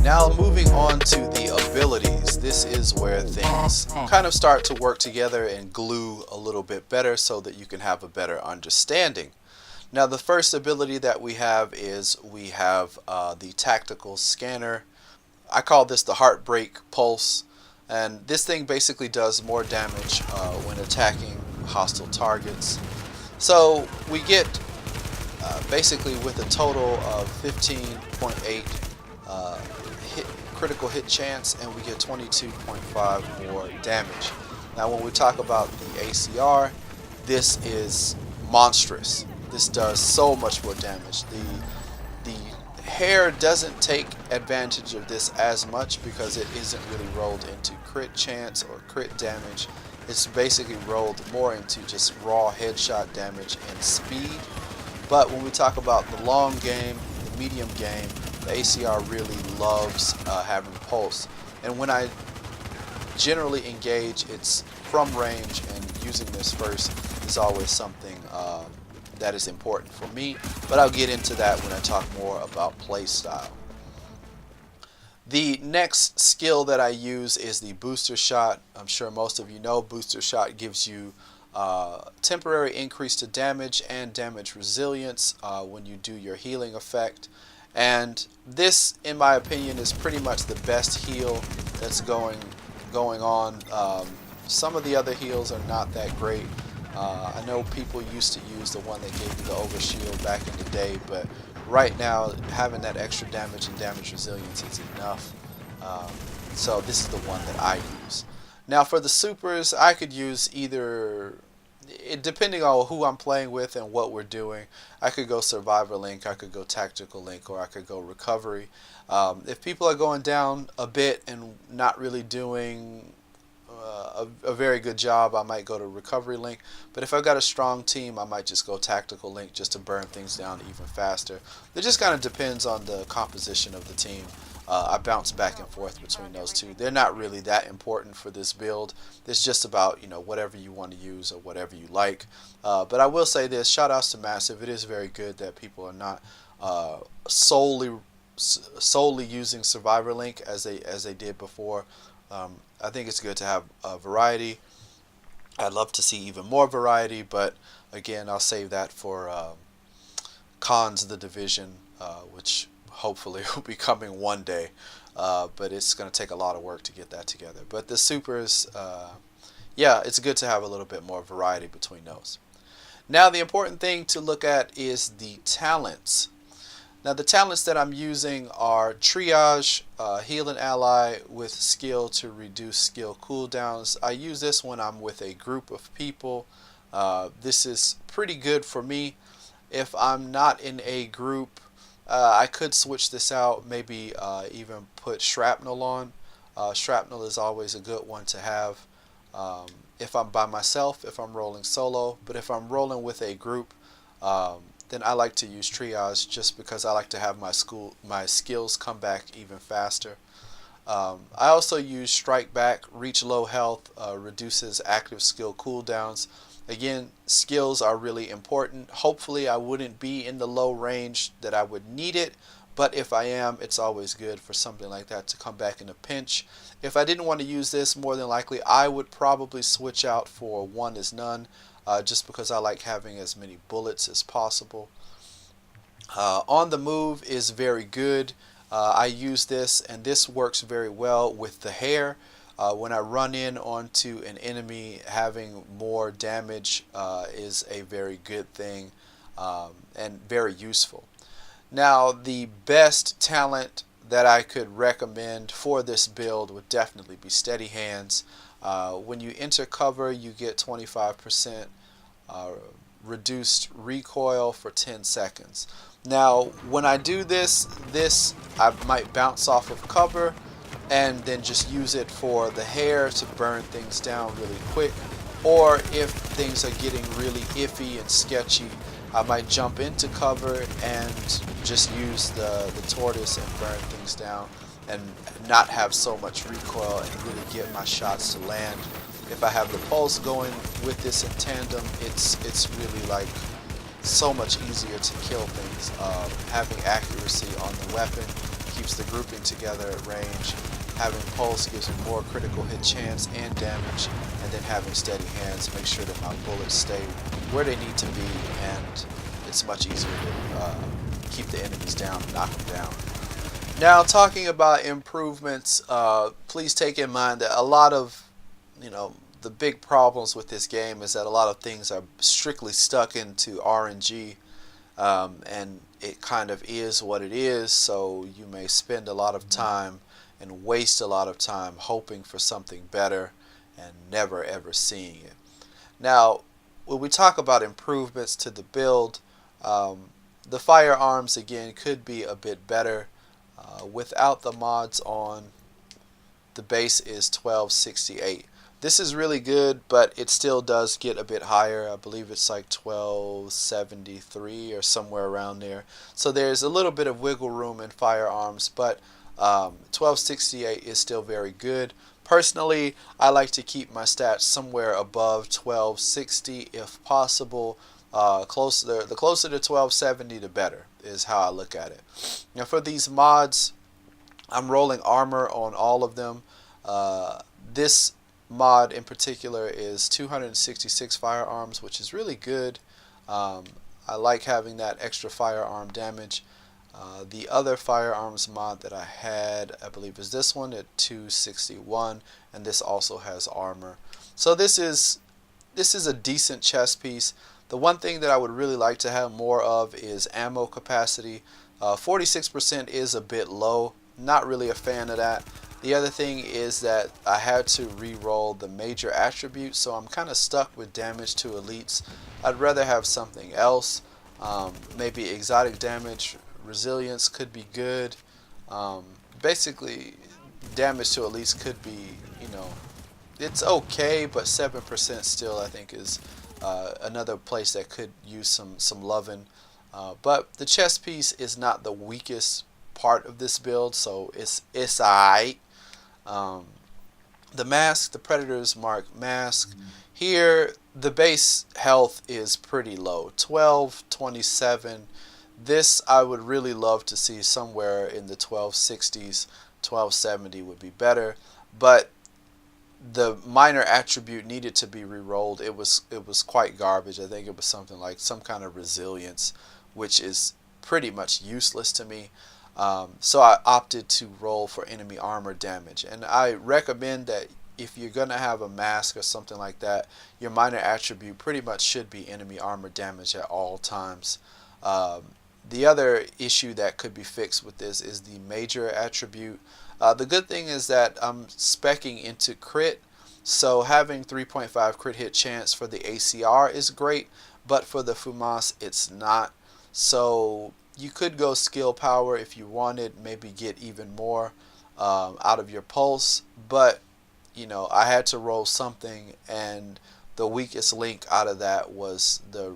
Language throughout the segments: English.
Now moving on to the abilities, this is where things kind of start to work together and glue a little bit better so that you can have a better understanding. Now the first ability that we have the tactical scanner. I call this the heartbreak pulse, and this thing basically does more damage when attacking hostile targets. So we get basically with a total of 15.8 critical hit chance, and we get 22.5 more damage. Now when we talk about the ACR, this is monstrous. This does so much more damage. The Hare doesn't take advantage of this as much because it isn't really rolled into crit chance or crit damage. It's basically rolled more into just raw headshot damage and speed. But when we talk about the long game, the medium game, the ACR really loves having pulse. And when I generally engage, it's from range, and using this first is always something that is important for me. But I'll get into that when I talk more about playstyle. The next skill that I use is the booster shot. I'm sure most of you know booster shot gives you temporary increase to damage and damage resilience when you do your healing effect. And this, in my opinion, is pretty much the best heal that's going on. Some of the other heals are not that great. I know people used to use the one that gave you the overshield back in the day, but right now having that extra damage and damage resilience is enough. So this is the one that I use. Now for the supers, I could use either, depending on who I'm playing with and what we're doing, I could go Survivor Link, I could go Tactical Link, or I could go Recovery. If people are going down a bit and not really doing a very good job, I might go to Recovery Link. But if I've got a strong team, I might just go Tactical Link just to burn things down even faster. It just kind of depends on the composition of the team. I bounce back and forth between those two. They're not really that important for this build. It's just about, you know, whatever you want to use or whatever you like. But I will say this, shout outs to Massive. It is very good that people are not solely using Survivor Link as they did before. I think it's good to have a variety. I'd love to see even more variety, but again, I'll save that for Cons the Division, which hopefully will be coming one day, but it's going to take a lot of work to get that together. But the supers, yeah, it's good to have a little bit more variety between those. Now the important thing to look at is the talents. Now the talents that I'm using are Triage, Heal an Ally with skill to reduce skill cooldowns. I use this when I'm with a group of people. This is pretty good for me. If I'm not in a group, I could switch this out, maybe even put Shrapnel on. Shrapnel is always a good one to have if I'm by myself, if I'm rolling solo. But if I'm rolling with a group, then I like to use Triage just because I like to have my skills come back even faster. I also use Strike Back, reach low health, reduces active skill cooldowns. Again, skills are really important. Hopefully I wouldn't be in the low range that I would need it, but if I am, it's always good for something like that to come back in a pinch. If I didn't want to use this, more than likely I would probably switch out for One is None, just because I like having as many bullets as possible. On the Move is very good. I use this, and this works very well with the Hare. When I run in onto an enemy, having more damage is a very good thing and very useful. Now the best talent that I could recommend for this build would definitely be Steady Hands. When you enter cover, you get 25% reduced recoil for 10 seconds. Now when I do this I might bounce off of cover, and then just use it for the Hare to burn things down really quick. Or if things are getting really iffy and sketchy, I might jump into cover and just use the Tortoise and burn things down and not have so much recoil and really get my shots to land. If I have the pulse going with this in tandem, it's really like so much easier to kill things. Having accuracy on the weapon keeps the grouping together at range. Having pulse gives me more critical hit chance and damage, and then having steady hands make sure that my bullets stay where they need to be, and it's much easier to keep the enemies down and knock them down. Now, talking about improvements, please take in mind that a lot of, the big problems with this game is that a lot of things are strictly stuck into RNG, and it kind of is what it is, so you may spend a lot of time and waste a lot of time hoping for something better and never ever seeing it. Now, when we talk about improvements to the build, the firearms again could be a bit better. Without the mods on, the base is 1268. This is really good, but it still does get a bit higher. I believe it's like 1273 or somewhere around there. So there's a little bit of wiggle room in firearms, but 1268 is still very good. Personally, I like to keep my stats somewhere above 1260 if possible. The closer to 1270, the better, is how I look at it. Now, for these mods, I'm rolling armor on all of them. This mod in particular is 266 firearms, which is really good. I like having that extra firearm damage. The other firearms mod that I had, I believe, is this one at 261, and this also has armor. So this is a decent chest piece. The one thing that I would really like to have more of is ammo capacity. 46% is a bit low. Not really a fan of that. The other thing is that I had to re-roll the major attributes, so I'm kind of stuck with damage to elites. I'd rather have something else. Maybe exotic damage, resilience could be good. Basically, damage to elites could be, it's okay, but 7% still I think is another place that could use some loving. But the chest piece is not the weakest part of this build, so it's alright. The mask, the Predator's Mark mask. Here, the base health is pretty low, 1227. This I would really love to see somewhere in the 1260s. 1270 would be better, but the minor attribute needed to be re-rolled. It was quite garbage. I think it was something like some kind of resilience, which is pretty much useless to me. So I opted to roll for enemy armor damage, and I recommend that if you're gonna have a mask or something like that, your minor attribute pretty much should be enemy armor damage at all times. The other issue that could be fixed with this is the major attribute. The good thing is that I'm speccing into crit, so having 3.5 crit hit chance for the ACR is great, but for the FAMAS it's not. So you could go skill power if you wanted, maybe get even more out of your pulse, but I had to roll something, and the weakest link out of that was the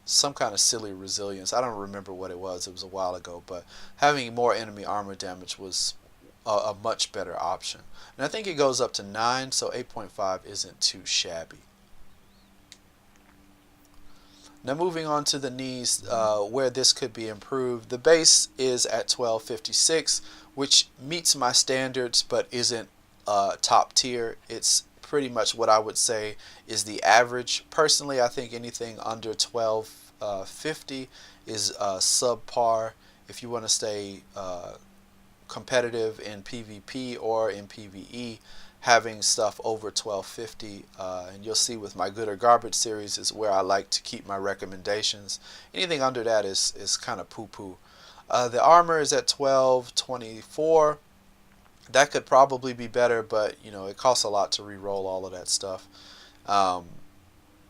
some kind of silly resilience. I don't remember what it was a while ago, but having more enemy armor damage was a much better option, and I think it goes up to 9, so 8.5 isn't too shabby. Now, moving on to the knees, where this could be improved. The base is at 1256, which meets my standards but isn't top tier. It's pretty much what I would say is the average. Personally, I think anything under 1250 is subpar if you want to stay competitive in PvP or in PvE. Having stuff over 1250, and you'll see with my good or garbage series is where I like to keep my recommendations. Anything under that is kind of poo-poo. The armor is at 1224. That could probably be better, but it costs a lot to re-roll all of that stuff. The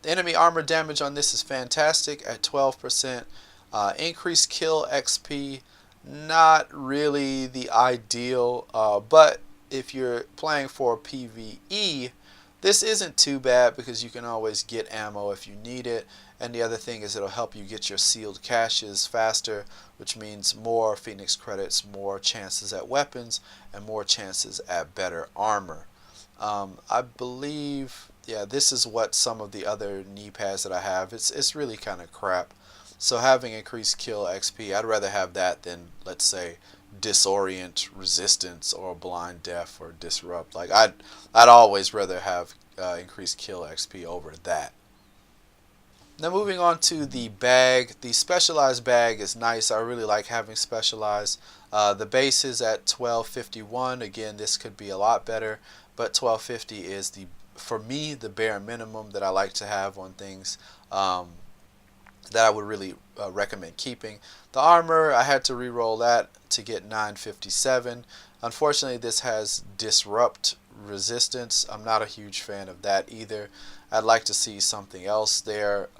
enemy armor damage on this is fantastic at 12%. Increased kill XP not really the ideal, but if you're playing for PvE, this isn't too bad because you can always get ammo if you need it. And the other thing is it'll help you get your sealed caches faster, which means more Phoenix credits, more chances at weapons, and more chances at better armor. I believe, yeah, this is what some of the other knee pads that I have. It's really kind of crap. So having increased kill XP, I'd rather have that than, let's say, disorient, resistance, or blind death or disrupt. Like I'd always rather have increased kill XP over that. Now moving on to the bag. The specialized bag is nice. I really like having specialized. The base is at 1251. Again, this could be a lot better, but 1250 is for me the bare minimum that I like to have on things that I would really recommend keeping. The armor, I had to re-roll that to get 957. Unfortunately, this has disrupt resistance. I'm not a huge fan of that either. I'd like to see something else there,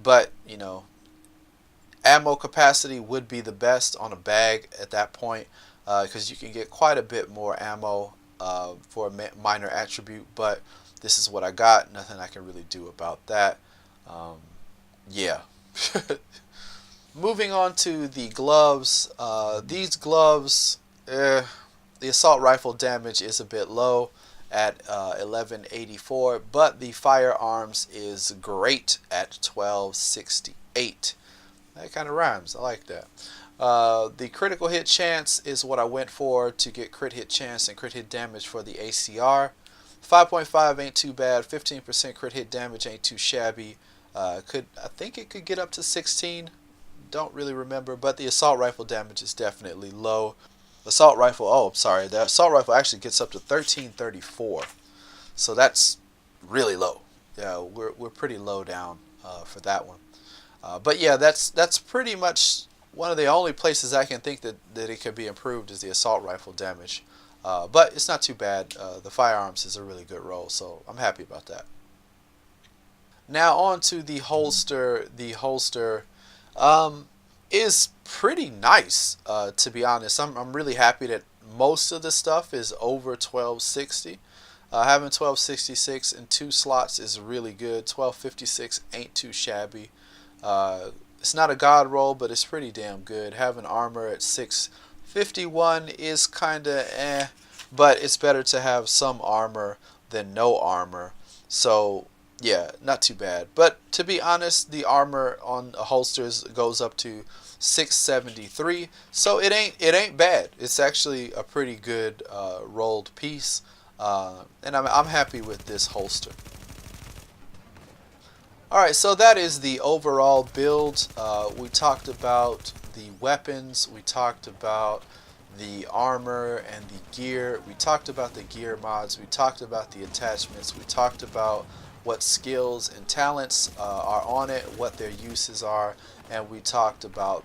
but you know, ammo capacity would be the best on a bag at that point, because you can get quite a bit more ammo for a minor attribute, but this is what I got. Nothing I can really do about that. Yeah. Moving on to the gloves. These gloves, the assault rifle damage is a bit low at 1184, but the firearms is great at 1268. That kind of rhymes. I like that. The critical hit chance is what I went for to get crit hit chance and crit hit damage for the ACR. 5.5 ain't too bad. 15% crit hit damage ain't too shabby. I think it could get up to 16. Don't really remember, but the assault rifle damage is definitely low. Assault rifle, oh sorry, the assault rifle actually gets up to 1334, so that's really low. Yeah, we're pretty low down for that one. But yeah, that's pretty much one of the only places I can think that it could be improved is the assault rifle damage. But it's not too bad. The firearms is a really good roll, so I'm happy about that. Now on to the holster. The holster is pretty nice, to be honest. I'm really happy that most of the stuff is over 1260. Having 1266 in 2 slots is really good. 1256 ain't too shabby. It's not a god roll, but it's pretty damn good. Having armor at 651 is kinda but it's better to have some armor than no armor. So yeah, not too bad. But to be honest, the armor on holsters goes up to 673, so it ain't bad. It's actually a pretty good rolled piece, and I'm happy with this holster. Alright, so that is the overall build. We talked about the weapons, we talked about the armor and the gear, we talked about the gear mods, we talked about the attachments, we talked about what skills and talents are on it, what their uses are, and we talked about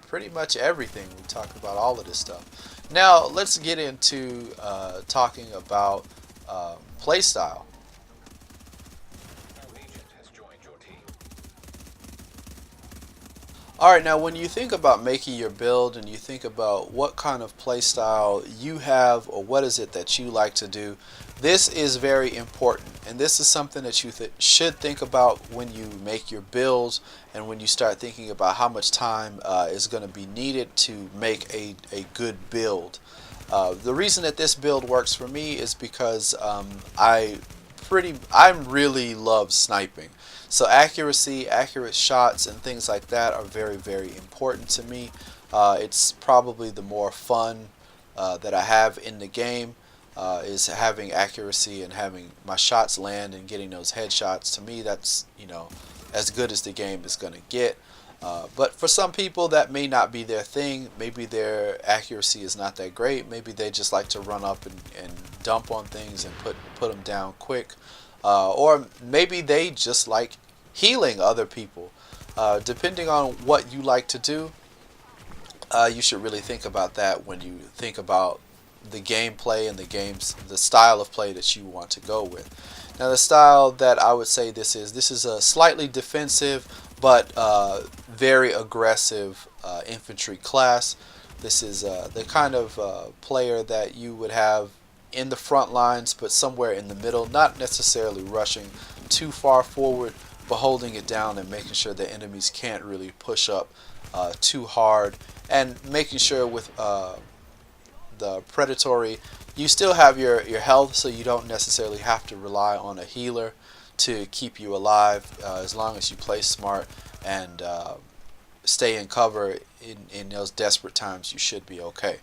pretty much everything. We talked about all of this stuff. Now let's get into talking about playstyle. Alright, now when you think about making your build and you think about what kind of playstyle you have or what is it that you like to do, this is very important, and this is something that you should think about when you make your builds and when you start thinking about how much time is going to be needed to make a good build. The reason that this build works for me is because I really love sniping. So accuracy, accurate shots, and things like that are very, very important to me. It's probably the more fun that I have in the game, is having accuracy and having my shots land and getting those headshots. To me, that's, you know, as good as the game is going to get. But for some people, that may not be their thing. Maybe their accuracy is not that great. Maybe they just like to run up and dump on things and put them down quick. Or maybe they just like healing other people. Depending on what you like to do, you should really think about that when you think about the gameplay and the style of play that you want to go with. Now the style that I would say this is a slightly defensive but very aggressive infantry class. This is the kind of player that you would have in the front lines, but somewhere in the middle, not necessarily rushing too far forward, but holding it down and making sure the enemies can't really push up too hard, and making sure with the predatory you still have your health, so you don't necessarily have to rely on a healer to keep you alive. As long as you play smart and stay in cover in those desperate times, you should be okay.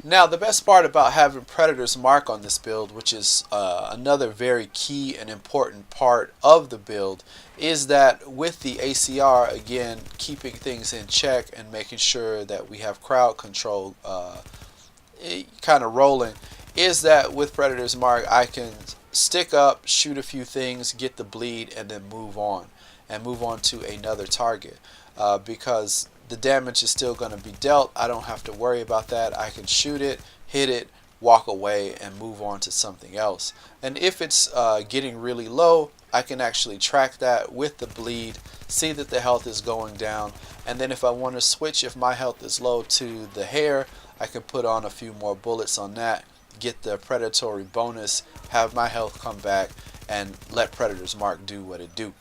Now, the best part about having Predator's Mark on this build, which is another very key and important part of the build, is that with the ACR, again, keeping things in check and making sure that we have crowd control kind of rolling, is that with Predator's Mark, I can stick up, shoot a few things, get the bleed, and then move on to another target, because the damage is still going to be dealt. I don't have to worry about that. I can shoot it, hit it, walk away, and move on to something else. And if it's getting really low, I can actually track that with the bleed, see that the health is going down, and then if I want to switch, if my health is low, to the Hare, I can put on a few more bullets on that, get the predatory bonus, have my health come back, and let Predator's Mark do what it do.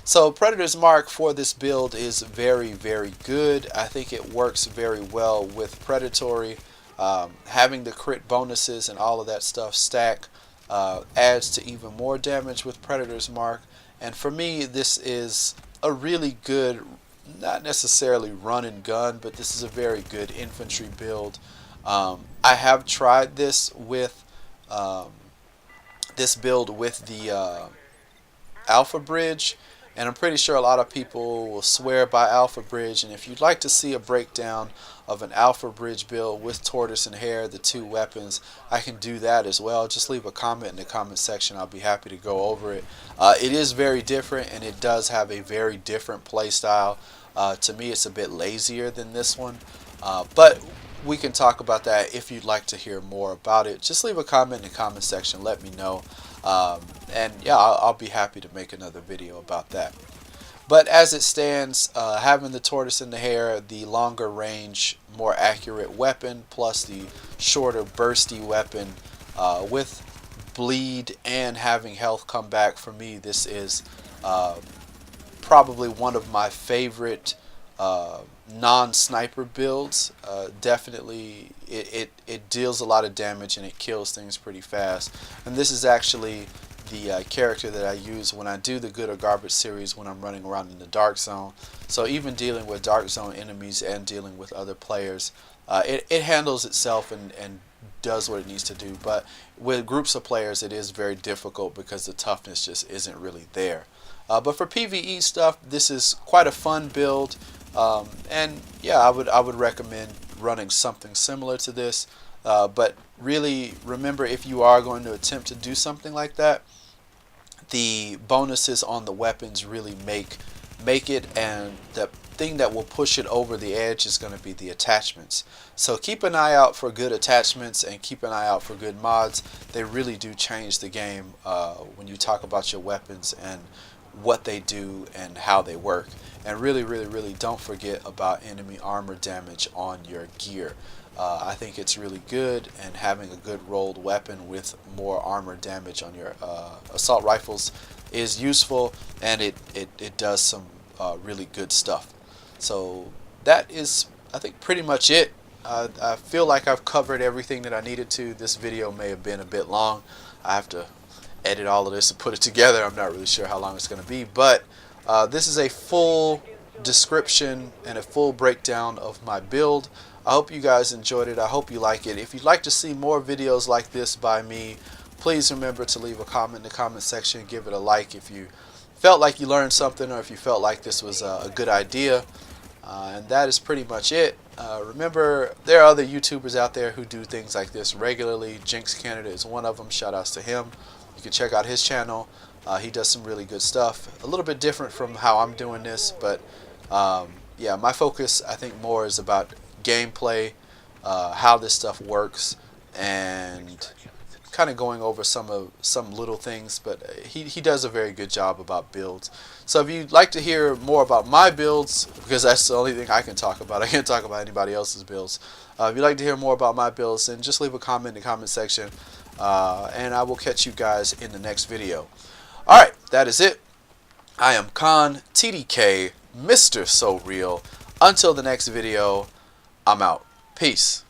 So Predator's Mark for this build is very, very good. I think it works very well with Predatory. Having the crit bonuses and all of that stuff stack adds to even more damage with Predator's Mark. And for me, this is a really good, not necessarily run and gun, but this is a very good infantry build. I have tried this with this build with the Alpha Bridge, and I'm pretty sure a lot of people will swear by Alpha Bridge. And if you'd like to see a breakdown of an Alpha Bridge build with Tortoise and Hare, the two weapons, I can do that as well. Just leave a comment in the comment section. I'll be happy to go over it. It is very different, and it does have a very different play style. To me, it's a bit lazier than this one, but we can talk about that if you'd like to hear more about it. Just leave a comment in the comment section. Let me know. And yeah, I'll be happy to make another video about that. But as it stands, having the Tortoise and the Hare, the longer range, more accurate weapon, plus the shorter bursty weapon with bleed and having health come back, for me, this is probably one of my favorite non-sniper builds. Definitely it deals a lot of damage and it kills things pretty fast. And this is actually the character that I use when I do the Good or Garbage series when I'm running around in the Dark Zone. So even dealing with Dark Zone enemies and dealing with other players, it handles itself and does what it needs to do. But with groups of players, it is very difficult because the toughness just isn't really there. But for PvE stuff, this is quite a fun build. And yeah, I would recommend running something similar to this. But really remember, if you are going to attempt to do something like that, the bonuses on the weapons really make it, and the thing that will push it over the edge is going to be the attachments. So keep an eye out for good attachments and keep an eye out for good mods. They really do change the game when you talk about your weapons and what they do and how they work. And really don't forget about enemy armor damage on your gear. I think it's really good, and having a good rolled weapon with more armor damage on your assault rifles is useful, and it does some really good stuff. So that is, I think, pretty much it. I feel like I've covered everything that I needed to. This video may have been a bit long. I have to edit all of this and put it together. I'm not really sure how long it's going to be, but this is a full description and a full breakdown of my build. I hope you guys enjoyed it. I hope you like it. If you'd like to see more videos like this by me, please remember to leave a comment in the comment section. Give it a like if you felt like you learned something, or if you felt like this was a good idea. And that is pretty much it. Remember, there are other YouTubers out there who do things like this regularly. Jinx Canada is one of them. Shout outs to him. You can check out his channel. He does some really good stuff. A little bit different from how I'm doing this, but yeah, my focus, I think, more is about gameplay, how this stuff works, and kind of going over some little things, but he does a very good job about builds. So if you'd like to hear more about my builds, because that's the only thing I can talk about, I can't talk about anybody else's builds. If you'd like to hear more about my builds, then just leave a comment in the comment section, and I will catch you guys in the next video. Alright, that is it. I am Khan, TDK, Mr. So Real. Until the next video, I'm out. Peace.